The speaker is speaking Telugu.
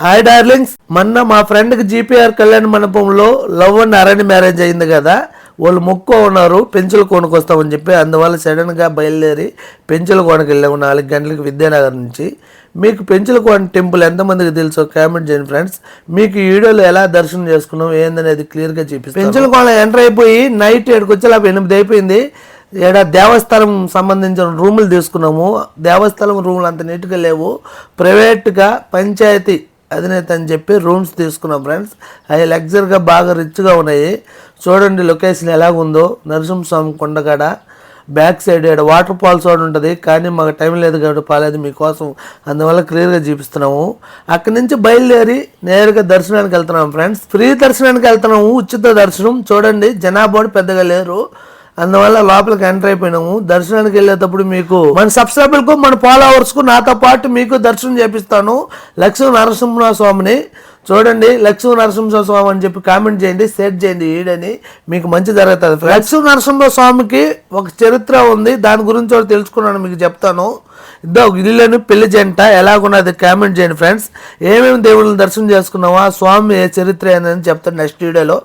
హాయ్ డార్లింగ్స్, మొన్న మా ఫ్రెండ్కి జీపీఆర్ కళ్యాణ మండపంలో లవ్ అండ్ అరేంజ్ మ్యారేజ్ అయింది కదా. వాళ్ళు మొక్కు ఉన్నారు పెంచుల కోనకు వస్తామని చెప్పి, అందువల్ల సడన్గా బయలుదేరి పెంచుల కోనకి వెళ్ళాము 4 గంటలకు విద్యానగర్ నుంచి. మీకు పెంచుల కోన టెంపుల్ ఎంతమందికి తెలుసో కామెంట్ చేయండి ఫ్రెండ్స్. మీకు ఈ వీడియోలో ఎలా దర్శనం చేసుకున్నాం ఏందనేది క్లియర్గా చూపిస్తాను. పెంచుల కోన ఎంటర్ అయిపోయి నైట్ 7కి వచ్చి 8 అయిపోయింది. ఇక్కడ దేవస్థానం సంబంధించిన రూములు తీసుకున్నాము. దేవస్థానం రూములు అంత నీట్గా లేవు, ప్రైవేట్గా పంచాయతీ అధినేత అని చెప్పి రూమ్స్ తీసుకున్నాం ఫ్రెండ్స్. అవి లగ్జరీగా బాగా రిచ్గా ఉన్నాయి. చూడండి లొకేషన్ ఎలాగుందో. నరసింహస్వామి కొండగాడ బ్యాక్ సైడ్ ఇక్కడ వాటర్ ఫాల్స్ కూడా ఉంటుంది, కానీ మాకు టైం లేదు కాబట్టి పాలేదు మీకోసం, అందువల్ల క్లియర్గా చూపిస్తున్నాము. అక్కడి నుంచి బయలుదేరి నేరుగా దర్శనానికి వెళ్తున్నాం ఫ్రెండ్స్. ఫ్రీ దర్శనానికి వెళ్తున్నాము, ఉచిత దర్శనం. చూడండి జనాభా పెద్దగా లేరు, అందువల్ల లోపలికి ఎంటర్ అయిపోయినాము. దర్శనానికి వెళ్ళేటప్పుడు మీకు మన సబ్స్క్రైబర్కు మన ఫాలోవర్స్కు నాతో పాటు మీకు దర్శనం చేపిస్తాను లక్ష్మీ నరసింహ స్వామిని. చూడండి లక్ష్మీ నరసింహ స్వామి అని చెప్పి కామెంట్ చేయండి, షేర్ చేయండి వీడని, మీకు మంచి జరుగుతుంది. లక్ష్మీ నరసింహ స్వామికి ఒక చరిత్ర ఉంది, దాని గురించి కూడా తెలుసుకున్నాను, మీకు చెప్తాను. ఇద్దో ఇల్లుని పెళ్లి జంట ఎలాగున్నది కామెంట్ చేయండి ఫ్రెండ్స్. ఏమేమి దేవుళ్ళని దర్శనం చేసుకున్నావా, స్వామి ఏ చరిత్ర ఏందని చెప్తాను నెక్స్ట్ వీడియోలో.